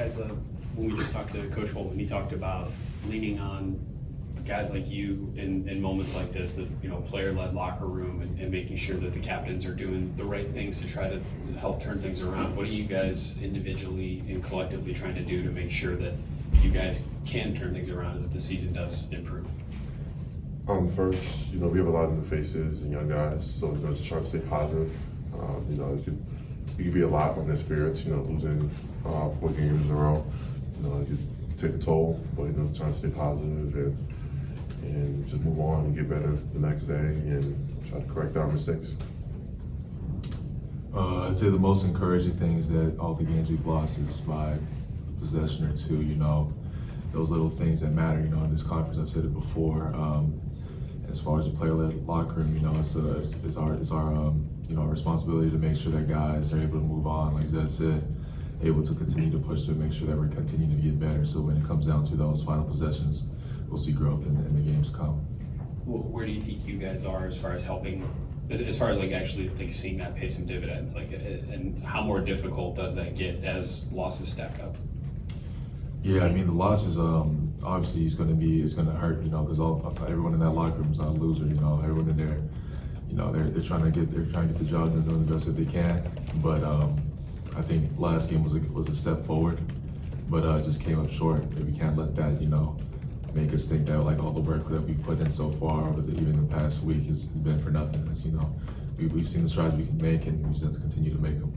guys, when we just talked to Coach Holtman, he talked about leaning on guys like you in moments like this, that, you know, player-led locker room and making sure that the captains are doing the right things to try to help turn things around. What are you guys individually and collectively trying to do to make sure that you guys can turn things around and that the season does improve? First, you know, we have a lot of new faces and young guys, so you know, just trying to stay positive. You know, it could be a lot on their spirits. You know, losing 4 games in a row, you know, it could take a toll. But you know, trying to stay positive and just move on and get better the next day and try to correct our mistakes. I'd say the most encouraging thing is that all the games we've lost is by a possession or two. You know, those little things that matter. You know, in this conference, I've said it before. As far as the player-led locker room, you know, it's our you know, responsibility to make sure that guys are able to move on. Like Zed said, able to continue to push to make sure that we're continuing to get better. So when it comes down to those final possessions, we'll see growth in the games come. Where do you think you guys are as far as helping, as far as like actually like seeing that pay some dividends, like, and how more difficult does that get as losses stack up? Yeah, I mean, the losses, obviously it's going to hurt, you know, because everyone in that locker room is not a loser, you know. Everyone in there, you know, they're trying to get the job and doing the best that they can. But I think last game was a step forward, but just came up short. And we can't let that, you know, make us think that like all the work that we put in so far, even the past week, has been for nothing. As you know, we've seen the strides we can make, and we just have to continue to make them.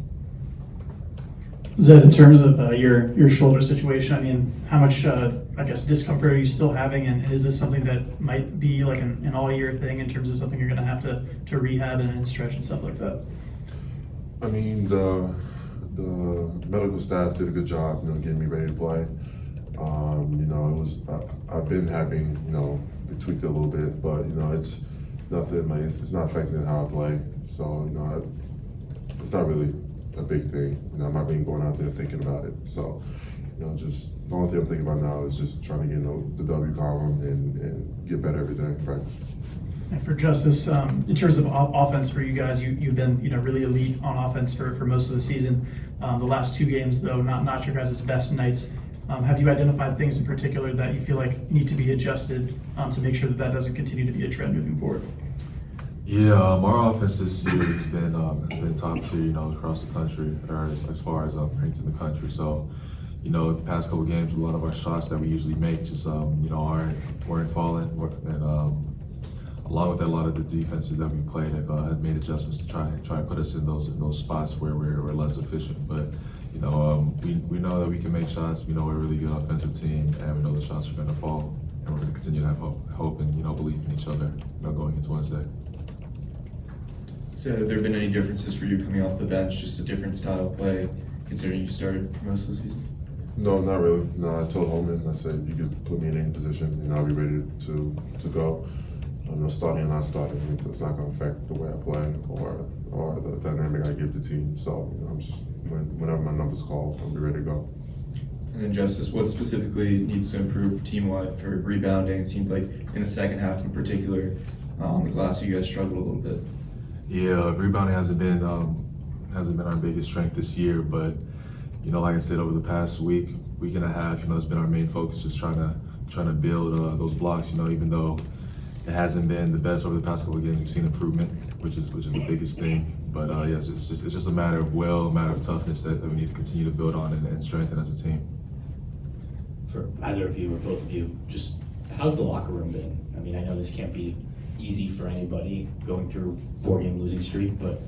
Zed, in terms of your shoulder situation, I mean, how much, I guess, discomfort are you still having, and is this something that might be like an all-year thing in terms of something you're going to have to rehab and stretch and stuff like that? I mean, the medical staff did a good job, you know, getting me ready to play. You know, I've been having, you know, we tweaked it a little bit, but you know, it's nothing like it's not affecting how I play. So you know, it's not really a big thing. You know, I'm not really going out there thinking about it. So, you know, just the only thing I'm thinking about now is just trying to get, you know, the W column and get better every day in practice. And for Justice, in terms of offense for you guys, you've been, you know, really elite on offense for most of the season. The last 2 games, though, not your guys' best nights. Have you identified things in particular that you feel like need to be adjusted to make sure that doesn't continue to be a trend moving forward? Yeah, our offense this year has been top tier, you know, across the country, or as far as ranked in the country. So, you know, the past couple of games, a lot of our shots that we usually make just you know weren't falling, and along with that, a lot of the defenses that we played have made adjustments to try and put us in those spots where we're less efficient. But you know, we know that we can make shots. We know we're a really good offensive team, and we know the shots are going to fall, and we're going to continue to have hope and, you know, believe in each other, you know, going into Wednesday. So have there been any differences for you coming off the bench, just a different style of play, considering you started for most of the season? No, not really. No, I told Holman, I said, you could put me in any position and I'll be ready to go. You know, starting and not starting, it's not going to affect the way I play or the dynamic I give the team. So, you know, I'm just, whenever my number's called, I'll be ready to go. And then Justice, what specifically needs to improve team-wide for rebounding? It seemed like in the second half in particular, on the glass, you guys struggled a little bit. Yeah, rebounding hasn't been our biggest strength this year, but you know, like I said, over the past week and a half, you know, it's been our main focus, just trying to build those blocks. You know, even though it hasn't been the best over the past couple of games, we've seen improvement, which is the biggest thing. But yes, it's just a matter of will, a matter of toughness that we need to continue to build on and strengthen as a team. For either of you or both of you, just how's the locker room been? I mean, I know this can't be easy for anybody going through 4-game losing streak, but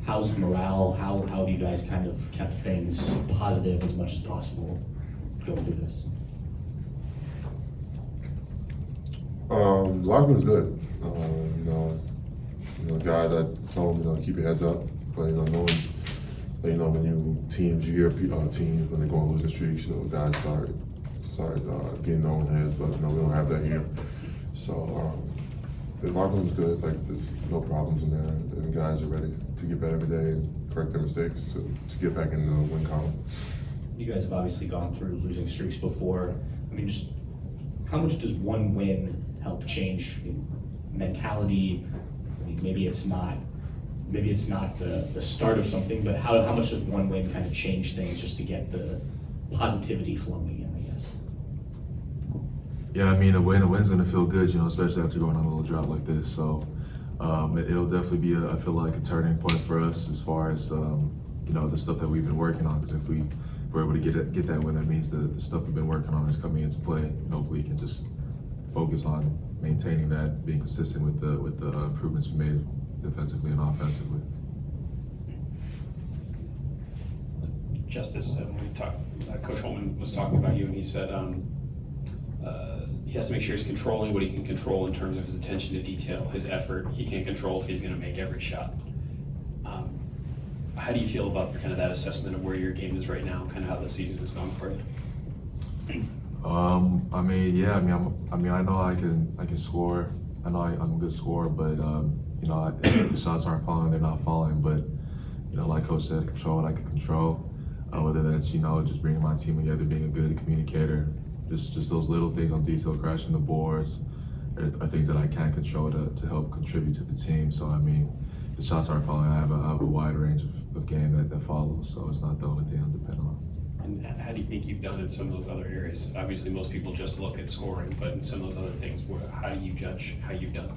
how's morale? How have you guys kind of kept things positive as much as possible going through this? Locker room's good. You know, guy that told him, you know, keep your heads up. But you know, knowing, you know, when you hear teams when they go on losing streaks, you know, guys start getting their own heads. But you know, we don't have that here. So the locker room's good. Like there's no problems in there. And the guys are ready to get better every day and correct their mistakes to get back in the win column. You guys have obviously gone through losing streaks before. I mean, just how much does one win help change mentality? I mean, maybe it's not the start of something, but how much does one win kind of change things just to get the positivity flowing in, I guess. Yeah, I mean, a win's gonna feel good, you know, especially after going on a little drought like this. So it'll definitely be, I feel like, a turning point for us as far as you know, the stuff that we've been working on. Because if we're able to get that win, that means the stuff we've been working on is coming into play. And hopefully, we can just focus on maintaining that, being consistent with the improvements we made defensively and offensively. Justice, when we talked, Coach Holman was talking about you, and he said he has to make sure he's controlling what he can control in terms of his attention to detail, his effort. He can't control if he's going to make every shot. How do you feel about kind of that assessment of where your game is right now, kind of how the season has gone for you? I mean, yeah, I know I can score. I know I'm a good scorer, but you know, if the shots aren't falling, they're not falling. But you know, like Coach said, control what I can control. Whether that's, you know, just bringing my team together, being a good communicator, just those little things on detail, crashing the boards, are things that I can control to help contribute to the team. So I mean, if the shots aren't falling, I have a wide range of game that follows. So it's not the only thing I depend on. And how do you think you've done in some of those other areas? Obviously, most people just look at scoring, but in some of those other things, how do you judge how you've done?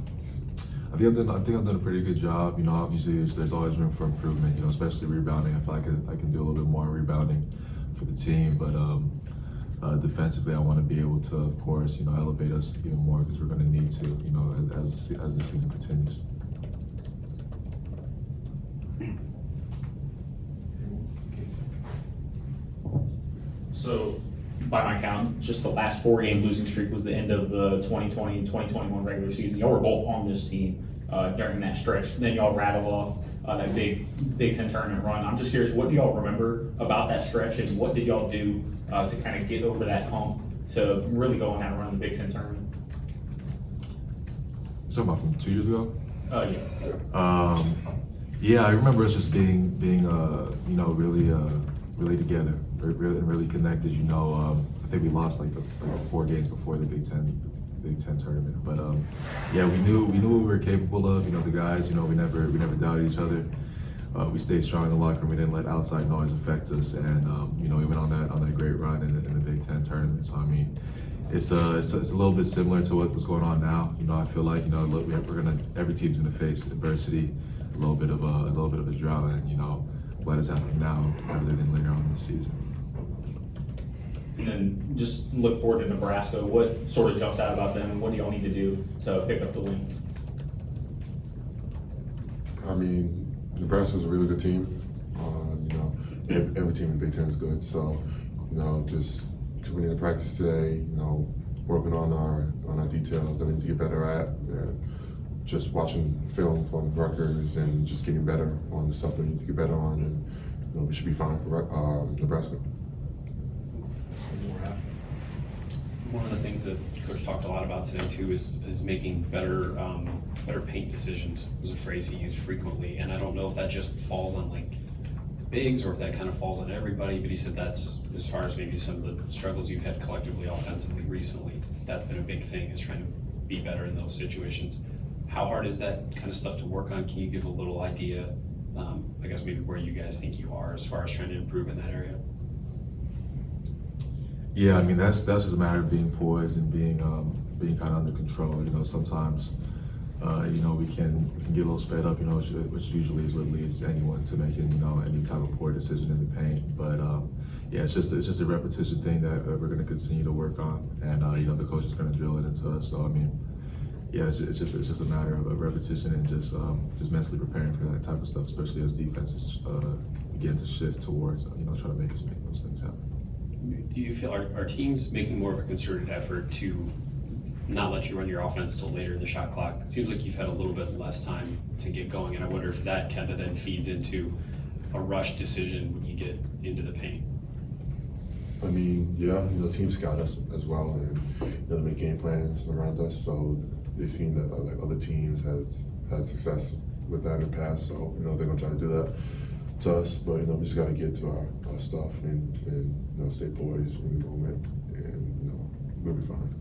I think I've done a pretty good job. You know, obviously there's always room for improvement. You know, especially rebounding. I feel like I can do a little bit more rebounding for the team. But defensively, I want to be able to, of course, you know, elevate us even more because we're going to need to. You know, as the season continues. So, by my count, just the last 4-game losing streak was the end of the 2020-2021 regular season. Y'all were both on this team during that stretch. Then y'all rattled off that Big Ten tournament run. I'm just curious, what do y'all remember about that stretch, and what did y'all do to kind of get over that hump to really go on that run in the Big Ten tournament? You're talking about from 2 years ago? Yeah. Yeah, I remember us just being you know, really together, really connected. You know, I think we lost like 4 games before the Big Ten tournament. But yeah, we knew what we were capable of. You know, the guys. You know, we never doubted each other. We stayed strong in the locker room. We didn't let outside noise affect us, and you know, we went on that great run in the Big Ten tournament. So I mean, it's a little bit similar to what's going on now. You know, I feel like, you know, look, every team's gonna face adversity, a little bit of a drought, and you know, glad it's happening now rather than later on in the season. And then just look forward to Nebraska. What sort of jumps out about them? What do y'all need to do to pick up the win? I mean, Nebraska's a really good team. You know, every team in the Big Ten is good. So, you know, just coming into practice today, you know, working on our details that we need to get better at. Just watching film from Rutgers and just getting better on the stuff that we need to get better on, and you know, we should be fine for Nebraska. One of the things that Coach talked a lot about today too is making better paint decisions. Was a phrase he used frequently, and I don't know if that just falls on like bigs or if that kind of falls on everybody. But he said that's, as far as maybe some of the struggles you've had collectively offensively recently, that's been a big thing, is trying to be better in those situations. How hard is that kind of stuff to work on? Can you give a little idea, I guess maybe where you guys think you are as far as trying to improve in that area? Yeah, I mean, that's just a matter of being poised and being kind of under control. You know, sometimes you know, we can get a little sped up, you know, which usually is what leads anyone to making, you know, any type of poor decision in the paint. But yeah, it's just a repetition thing that we're going to continue to work on, and you know, the coach is going to drill it into us. So I mean, yeah, it's just a matter of repetition and just mentally preparing for that type of stuff, especially as defenses begin to shift towards, you know, trying to make us make those things happen. Do you feel our team's making more of a concerted effort to not let you run your offense till later in the shot clock? It seems like you've had a little bit less time to get going, and I wonder if that kind of then feeds into a rush decision when you get into the paint. I mean, yeah, you know, teams scout us as well, and you know, they make game plans around us. So they've seen that like other teams has had success with that in the past. So you know, they're gonna try to do that to us. But you know, we just gotta get to our stuff and you know, stay poised in the moment, and you know, we'll be fine.